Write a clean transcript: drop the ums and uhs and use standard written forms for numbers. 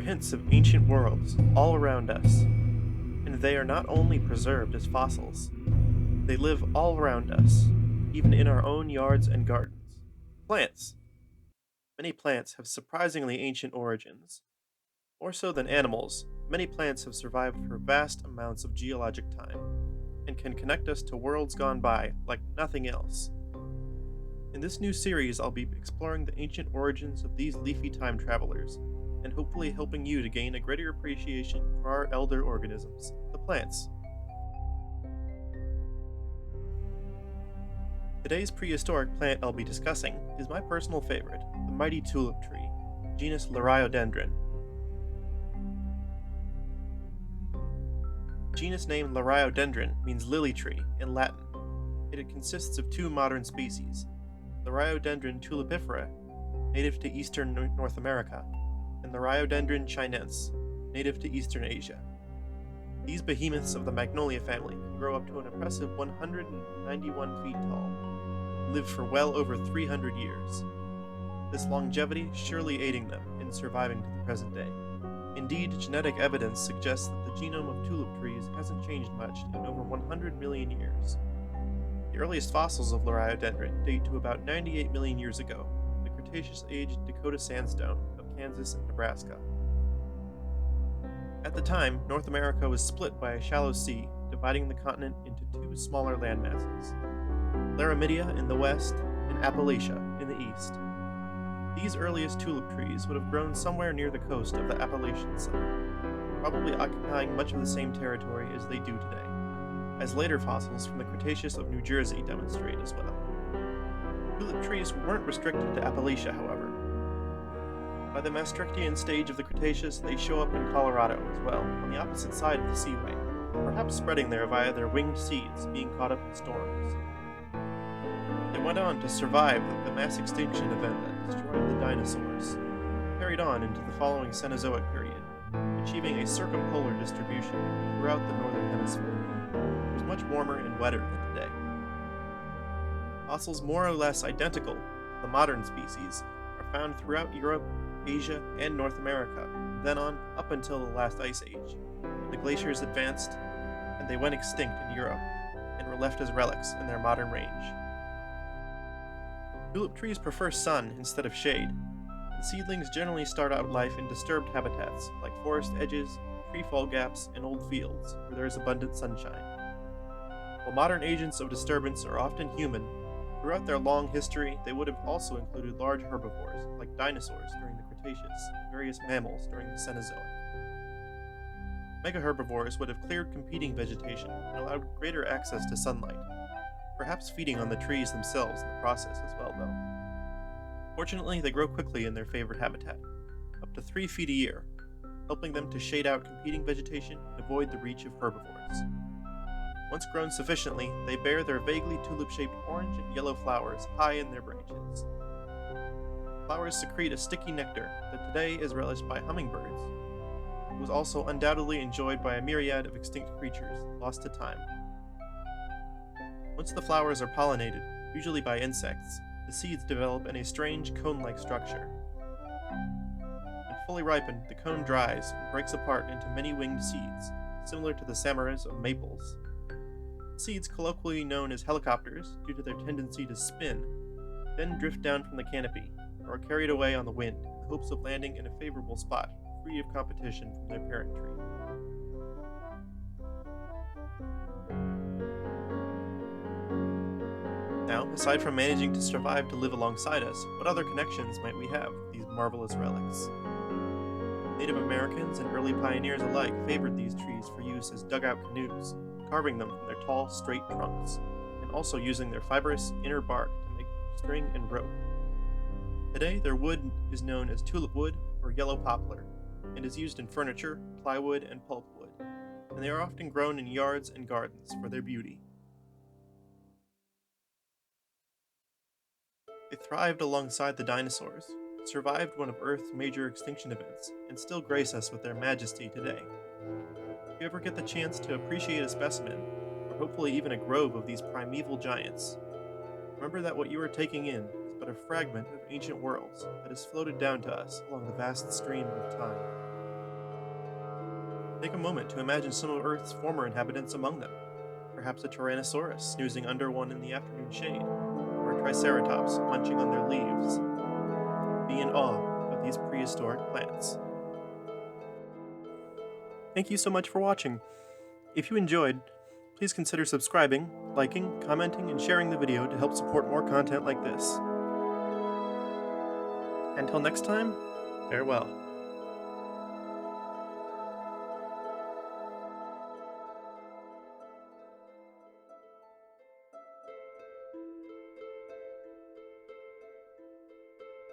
hints of ancient worlds all around us, and they are not only preserved as fossils, they live all around us, even in our own yards and gardens. Plants. Many plants have surprisingly ancient origins. More so than animals, many plants have survived for vast amounts of geologic time and can connect us to worlds gone by like nothing else. In this new series, I'll be exploring the ancient origins of these leafy time travelers and hopefully helping you to gain a greater appreciation for our elder organisms, the plants. Today's prehistoric plant I'll be discussing is my personal favorite, the mighty tulip tree, genus Liriodendron. Genus name Liriodendron means lily tree in Latin, and it consists of two modern species, Liriodendron tulipifera, native to eastern North America, and Liriodendron chinense, native to eastern Asia. These behemoths of the magnolia family can grow up to an impressive 191 feet tall, and live for well over 300 years. This longevity surely aiding them in surviving to the present day. Indeed, genetic evidence suggests that the genome of tulip trees hasn't changed much in over 100 million years. The earliest fossils of Liriodendron date to about 98 million years ago, the Cretaceous-age Dakota sandstone of Kansas and Nebraska. At the time, North America was split by a shallow sea, dividing the continent into two smaller landmasses, Laramidia in the west and Appalachia in the east. These earliest tulip trees would have grown somewhere near the coast of the Appalachian side, probably occupying much of the same territory as they do today, as later fossils from the Cretaceous of New Jersey demonstrate as well. Tulip trees weren't restricted to Appalachia, however. By the Maastrichtian stage of the Cretaceous, they show up in Colorado as well, on the opposite side of the seaway, perhaps spreading there via their winged seeds being caught up in storms. They went on to survive the mass extinction event that destroyed the dinosaurs, carried on into the following Cenozoic period, achieving a circumpolar distribution throughout the northern hemisphere. It was much warmer and wetter than today. Fossils more or less identical to the modern species are found throughout Europe, Asia, and North America, then on up until the last ice age, when the glaciers advanced and they went extinct in Europe and were left as relics in their modern range. Tulip trees prefer sun instead of shade, and seedlings generally start out life in disturbed habitats like forest edges, tree fall gaps, and old fields where there is abundant sunshine. While modern agents of disturbance are often human, throughout their long history they would have also included large herbivores like dinosaurs during the Cretaceous and various mammals during the Cenozoic. Megaherbivores would have cleared competing vegetation and allowed greater access to sunlight, perhaps feeding on the trees themselves in the process as well, though. Fortunately, they grow quickly in their favorite habitat, up to 3 feet a year, helping them to shade out competing vegetation and avoid the reach of herbivores. Once grown sufficiently, they bear their vaguely tulip-shaped orange and yellow flowers high in their branches. Flowers secrete a sticky nectar that today is relished by hummingbirds. It was also undoubtedly enjoyed by a myriad of extinct creatures lost to time. Once the flowers are pollinated, usually by insects, the seeds develop in a strange cone-like structure. When fully ripened, the cone dries and breaks apart into many winged seeds, similar to the samaras of maples. Seeds, colloquially known as helicopters due to their tendency to spin, then drift down from the canopy, or are carried away on the wind in the hopes of landing in a favorable spot, free of competition from their parent tree. Now, aside from managing to survive to live alongside us, what other connections might we have with these marvelous relics? Native Americans and early pioneers alike favored these trees for use as dugout canoes, carving them from their tall, straight trunks, and also using their fibrous inner bark to make string and rope. Today, their wood is known as tulip wood or yellow poplar, and is used in furniture, plywood, and pulpwood, and they are often grown in yards and gardens for their beauty. They thrived alongside the dinosaurs, survived one of Earth's major extinction events, and still grace us with their majesty today. If you ever get the chance to appreciate a specimen, or hopefully even a grove of these primeval giants, remember that what you are taking in is but a fragment of ancient worlds that has floated down to us along the vast stream of time. Take a moment to imagine some of Earth's former inhabitants among them. Perhaps a Tyrannosaurus snoozing under one in the afternoon shade, or a Triceratops munching on their leaves. Be in awe of these prehistoric plants. Thank you so much for watching. If you enjoyed, please consider subscribing, liking, commenting, and sharing the video to help support more content like this. Until next time, farewell.